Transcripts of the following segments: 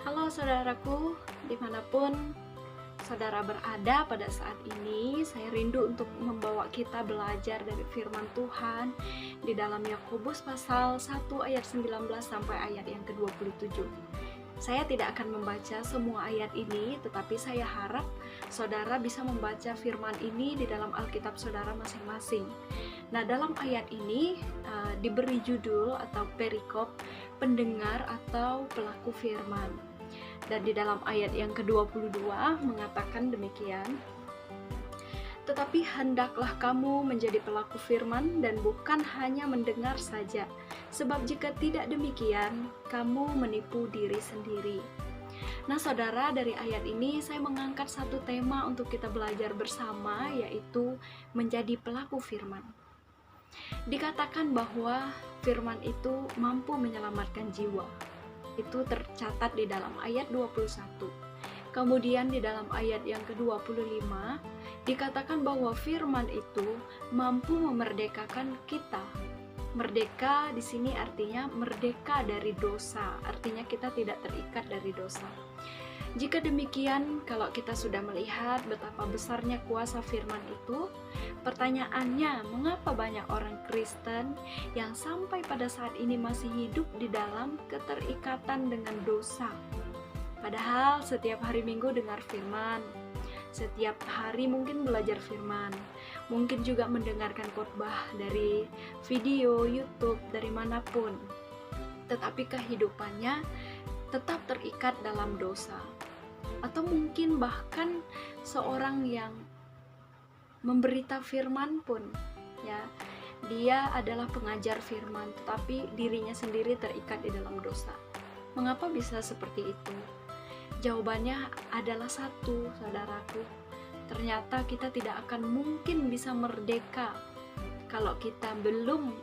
Halo saudaraku, dimanapun saudara berada pada saat ini, saya rindu untuk membawa kita belajar dari firman Tuhan di dalam Yakobus pasal 1 ayat 19 sampai ayat yang ke-27. Saya tidak akan membaca semua ayat ini, tetapi saya harap saudara bisa membaca firman ini di dalam Alkitab saudara masing-masing. Nah, dalam ayat ini diberi judul atau perikop pendengar atau pelaku firman. Dan di dalam ayat yang ke-22 mengatakan demikian, tetapi hendaklah kamu menjadi pelaku firman dan bukan hanya mendengar saja, sebab jika tidak demikian, kamu menipu diri sendiri. Nah saudara, dari ayat ini saya mengangkat satu tema untuk kita belajar bersama, yaitu menjadi pelaku firman. Dikatakan bahwa firman itu mampu menyelamatkan jiwa. Itu tercatat di dalam ayat 21. Kemudian di dalam ayat yang ke-25 dikatakan bahwa firman itu mampu memerdekakan kita. Merdeka di sini artinya merdeka dari dosa, artinya kita tidak terikat dari dosa. Jika demikian, kalau kita sudah melihat betapa besarnya kuasa firman itu, pertanyaannya, mengapa banyak orang Kristen yang sampai pada saat ini masih hidup di dalam keterikatan dengan dosa? Padahal setiap hari Minggu dengar firman, setiap hari mungkin belajar firman, mungkin juga mendengarkan khotbah dari video, YouTube, dari manapun. Tetapi kehidupannya tetap terikat dalam dosa. Atau mungkin bahkan seorang yang memberita firman pun, ya, dia adalah pengajar firman, tetapi dirinya sendiri terikat di dalam dosa. Mengapa bisa seperti itu? Jawabannya adalah satu, saudaraku. Ternyata kita tidak akan mungkin bisa merdeka kalau kita belum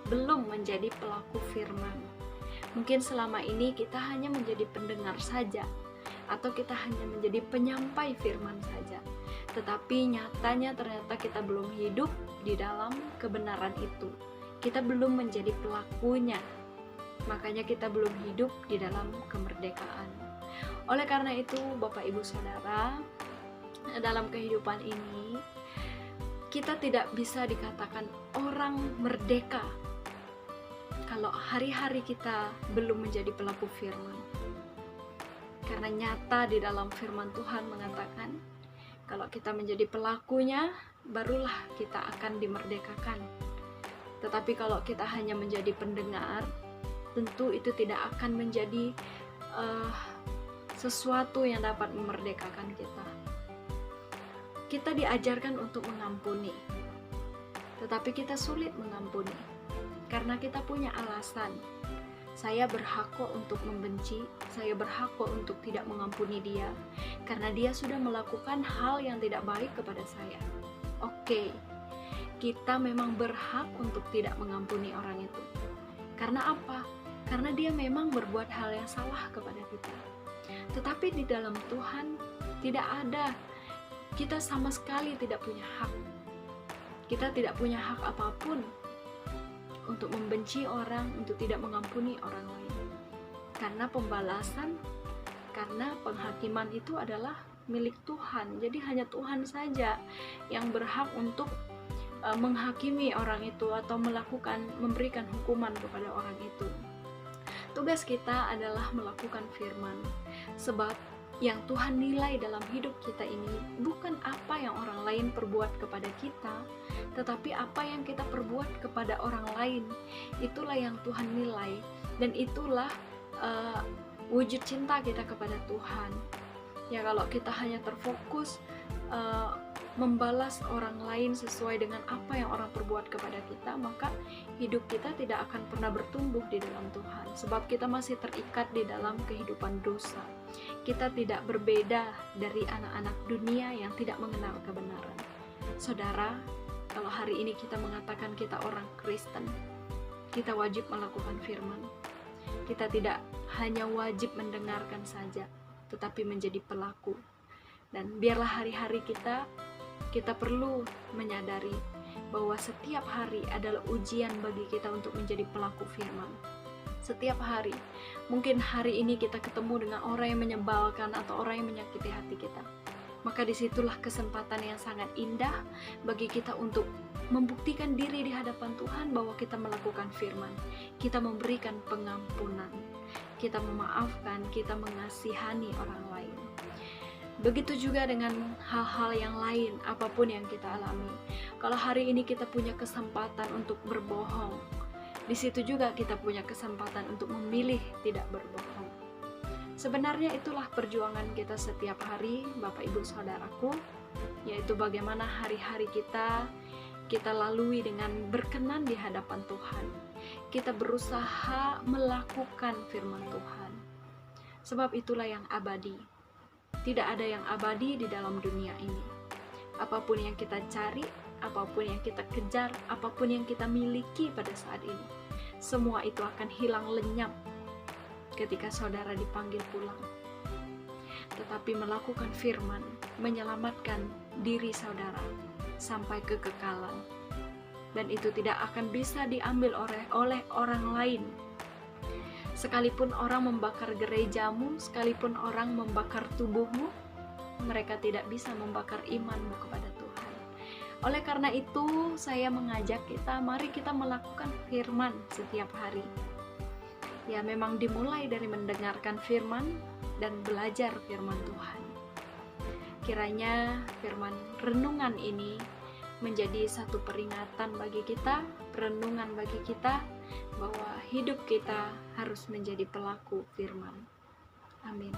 menjadi pelaku firman. Mungkin selama ini kita hanya menjadi pendengar saja, atau kita hanya menjadi penyampai firman saja. Tetapi nyatanya ternyata kita belum hidup di dalam kebenaran itu. Kita belum menjadi pelakunya. Makanya kita belum hidup di dalam kemerdekaan. Oleh karena itu, Bapak Ibu Saudara, dalam kehidupan ini kita tidak bisa dikatakan orang merdeka kalau hari-hari kita belum menjadi pelaku firman. Karena nyata di dalam firman Tuhan mengatakan, kalau kita menjadi pelakunya, barulah kita akan dimerdekakan. Tetapi kalau kita hanya menjadi pendengar, tentu itu tidak akan menjadi sesuatu yang dapat memerdekakan kita. Kita diajarkan untuk mengampuni, tetapi kita sulit mengampuni, karena kita punya alasan. Saya berhak kok untuk membenci, saya berhak kok untuk tidak mengampuni dia, karena dia sudah melakukan hal yang tidak baik kepada saya. Oke, kita memang berhak untuk tidak mengampuni orang itu. Karena apa? Karena dia memang berbuat hal yang salah kepada kita. Tetapi di dalam Tuhan tidak ada. Kita sama sekali tidak punya hak. Kita tidak punya hak apapun untuk membenci orang, untuk tidak mengampuni orang lain. Karena pembalasan, karena penghakiman itu adalah milik Tuhan. Jadi hanya Tuhan saja yang berhak untuk menghakimi orang itu atau memberikan hukuman kepada orang itu. Tugas kita adalah melakukan firman. Sebab yang Tuhan nilai dalam hidup kita ini bukan apa yang orang lain perbuat kepada kita, tetapi apa yang kita perbuat kepada orang lain. Itulah yang Tuhan nilai, dan itulah wujud cinta kita kepada Tuhan. Ya, kalau kita hanya terfokus membalas orang lain sesuai dengan apa yang orang perbuat kepada kita, maka hidup kita tidak akan pernah bertumbuh di dalam Tuhan, sebab kita masih terikat di dalam kehidupan dosa. Kita tidak berbeda dari anak-anak dunia yang tidak mengenal kebenaran. Saudara, kalau hari ini kita mengatakan kita orang Kristen, kita wajib melakukan firman. Kita tidak hanya wajib mendengarkan saja, tetapi menjadi pelaku. Dan biarlah hari-hari kita perlu menyadari bahwa setiap hari adalah ujian bagi kita untuk menjadi pelaku firman. Setiap hari, mungkin hari ini kita ketemu dengan orang yang menyebalkan atau orang yang menyakiti hati kita. Maka disitulah kesempatan yang sangat indah bagi kita untuk membuktikan diri di hadapan Tuhan bahwa kita melakukan firman, kita memberikan pengampunan, kita memaafkan, kita mengasihani orang lain. Begitu juga dengan hal-hal yang lain, apapun yang kita alami. Kalau hari ini kita punya kesempatan untuk berbohong, di situ juga kita punya kesempatan untuk memilih tidak berbohong. Sebenarnya itulah perjuangan kita setiap hari, Bapak Ibu Saudaraku, yaitu bagaimana hari-hari kita lalui dengan berkenan di hadapan Tuhan. Kita berusaha melakukan firman Tuhan. Sebab itulah yang abadi. Tidak ada yang abadi di dalam dunia ini. Apapun yang kita cari, apapun yang kita kejar, apapun yang kita miliki pada saat ini, semua itu akan hilang lenyap ketika saudara dipanggil pulang. Tetapi melakukan firman, menyelamatkan diri saudara sampai kekekalan. Dan itu tidak akan bisa diambil oleh orang lain. Sekalipun orang membakar gerejamu, sekalipun orang membakar tubuhmu, mereka tidak bisa membakar imanmu kepada Tuhan. Oleh karena itu, saya mengajak kita, mari kita melakukan firman setiap hari. Ya, memang dimulai dari mendengarkan firman dan belajar firman Tuhan. Kiranya firman renungan ini menjadi satu peringatan bagi kita, renungan bagi kita, bahwa hidup kita harus menjadi pelaku firman. Amin.